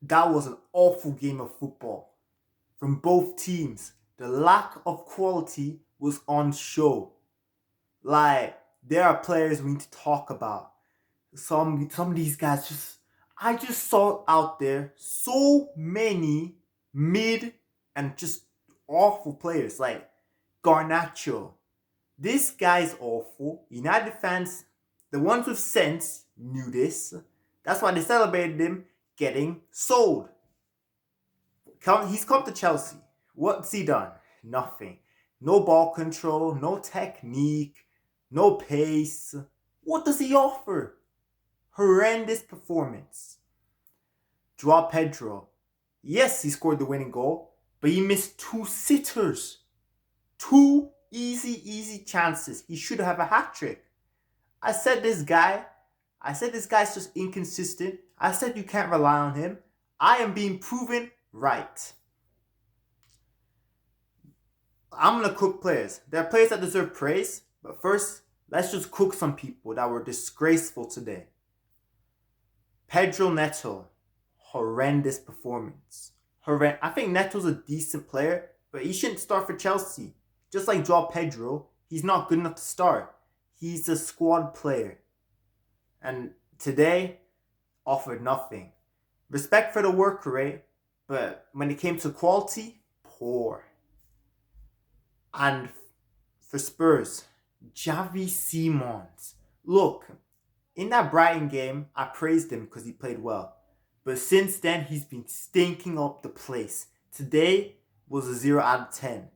That was an awful game of football from both teams. The lack of quality was on show. Like, there are players we need to talk about. Some of these guys just I just saw out there so many mid and just awful players like Garnacho. This guy's awful. United fans, the ones with sense, knew this. That's why they celebrated him getting sold. He's come to Chelsea. What's he done? Nothing. No ball control, no technique, no pace. What does he offer? Horrendous performance. Joao Pedro. Yes, he scored the winning goal, but he missed two sitters. Two easy chances. He should have a hat trick. I said this guy's just inconsistent. I said you can't rely on him. I am being proven right. I'm gonna cook players. There are players that deserve praise, but first, let's just cook some people that were disgraceful today. Pedro Neto, horrendous performance. I think Neto's a decent player, but he shouldn't start for Chelsea. Just like Joao Pedro, he's not good enough to start. He's a squad player. And today, offered nothing. Respect for the work rate, but when it came to quality, poor. And for Spurs, Javi Simons. Look, in that Brighton game, I praised him because he played well. But since then, he's been stinking up the place. Today was a 0 out of 10.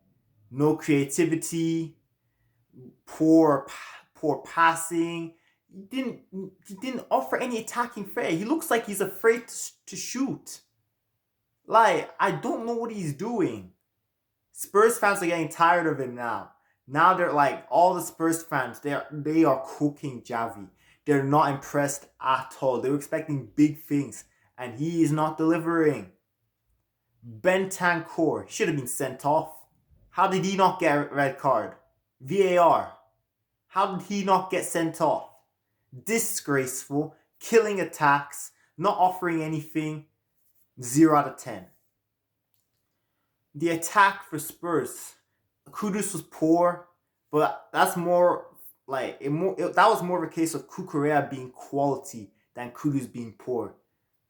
No creativity, poor passing. He didn't offer any attacking threat. He looks like he's afraid to shoot. Like, I don't know what he's doing. Spurs fans are getting tired of him now. Now they're like, all the Spurs fans, they are cooking Javi. They're not impressed at all. They were expecting big things, and he is not delivering. Bentancur should have been sent off. How did he not get a red card? VAR. How did he not get sent off? Disgraceful, killing attacks, not offering anything. 0 out of 10. The attack for Spurs, Kudus was poor, but that's more like that was more of a case of Kukurea being quality than Kudus being poor.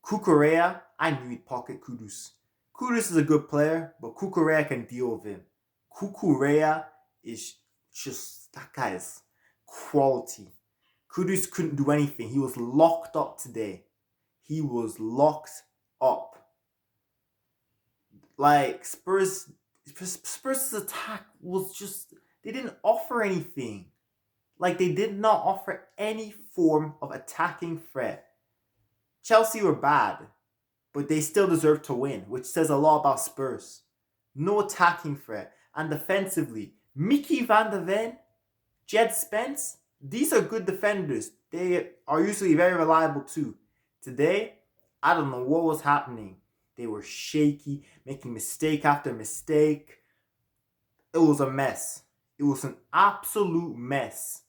Kukurea, I knew he'd pocket Kudus. Kudus is a good player, but Kukurea can deal with him. Kukurea is just, that guy is quality. Kudus couldn't do anything. He was locked up today. He was locked up. Like, Spurs' attack was just, they didn't offer anything. Like, they did not offer any form of attacking threat. Chelsea were bad, but they still deserve to win, which says a lot about Spurs. No attacking threat. And defensively, Mickey van der Ven, Jed Spence, these are good defenders. They are usually very reliable too. Today, I don't know what was happening. They were shaky, making mistake after mistake. It was a mess. It was an absolute mess.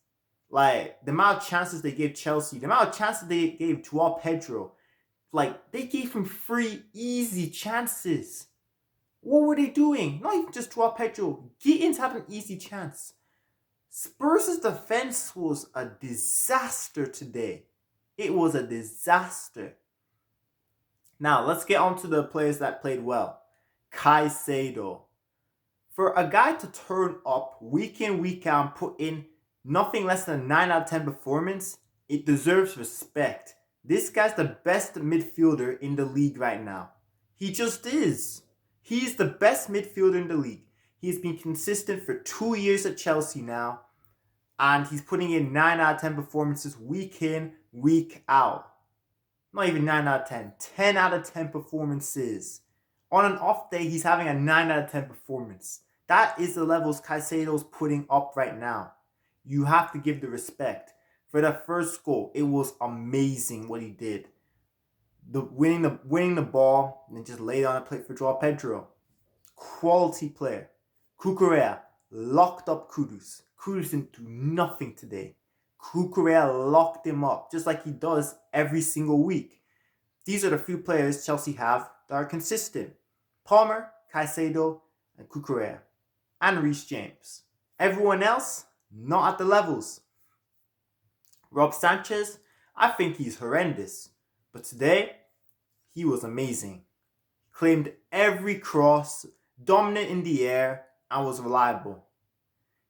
Like, the amount of chances they gave Chelsea, the amount of chances they gave Joao Pedro, like, they gave him 3 easy chances. What were they doing? Not even just Joao Pedro. Gittins had an easy chance. Spurs' defense was a disaster today. It was a disaster. Now, let's get on to the players that played well. Caicedo. For a guy to turn up week in, week out and put in nothing less than a 9 out of 10 performance, it deserves respect. This guy's the best midfielder in the league right now. He just is. He's the best midfielder in the league. He's been consistent for 2 years at Chelsea now, and he's putting in 9 out of 10 performances week in, week out. Not even 9 out of 10. 10 out of 10 performances. On an off day, he's having a 9 out of 10 performance. That is the levels Caicedo's putting up right now. You have to give the respect. For the first goal, it was amazing what he did. Winning the ball and then just laid on a plate for Joao Pedro. Quality player. Kukurea locked up Kudus. Kudus didn't do nothing today. Kukurea locked him up just like he does every single week. These are the few players Chelsea have that are consistent. Palmer, Caicedo, and Cucurella, and Reece James. Everyone else, not at the levels. Rob Sanchez, I think he's horrendous. But today, he was amazing. Claimed every cross, dominant in the air, and was reliable.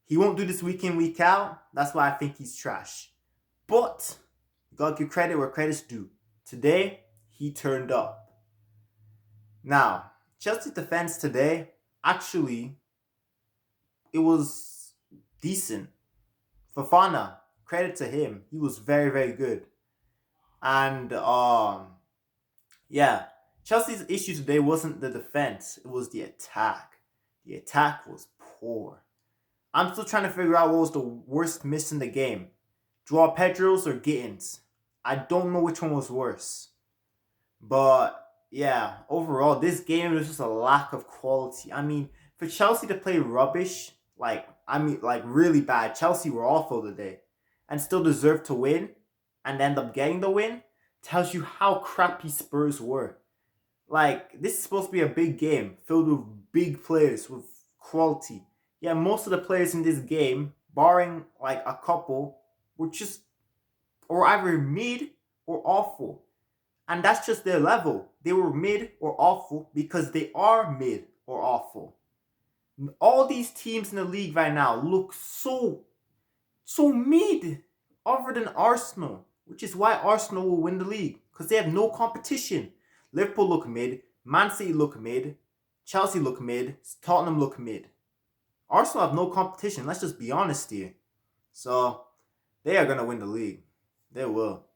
He won't do this week in, week out. That's why I think he's trash. But you gotta give credit where credit's due. Today, he turned up. Now, Chelsea's defense today, actually, it was decent. Fofana, credit to him. He was very, very good. And yeah, Chelsea's issue today wasn't the defense, it was the attack. The attack was poor. I'm still trying to figure out what was the worst miss in the game. Joao Pedro's or Gittins. I don't know which one was worse. But yeah, overall, this game was just a lack of quality. I mean, for Chelsea to play rubbish, like really bad. Chelsea were awful today, and still deserve to win, and end up getting the win. Tells you how crappy Spurs were. Like, this is supposed to be a big game filled with big players with quality. Yeah, most of the players in this game, barring like a couple, were just or either mid or awful. And that's just their level. They were mid or awful because they are mid or awful. All these teams in the league right now look so mid, other than Arsenal, which is why Arsenal will win the league because they have no competition. Liverpool look mid, Man City look mid, Chelsea look mid, Tottenham look mid. Arsenal have no competition. Let's just be honest here. So they are gonna win the league. They will.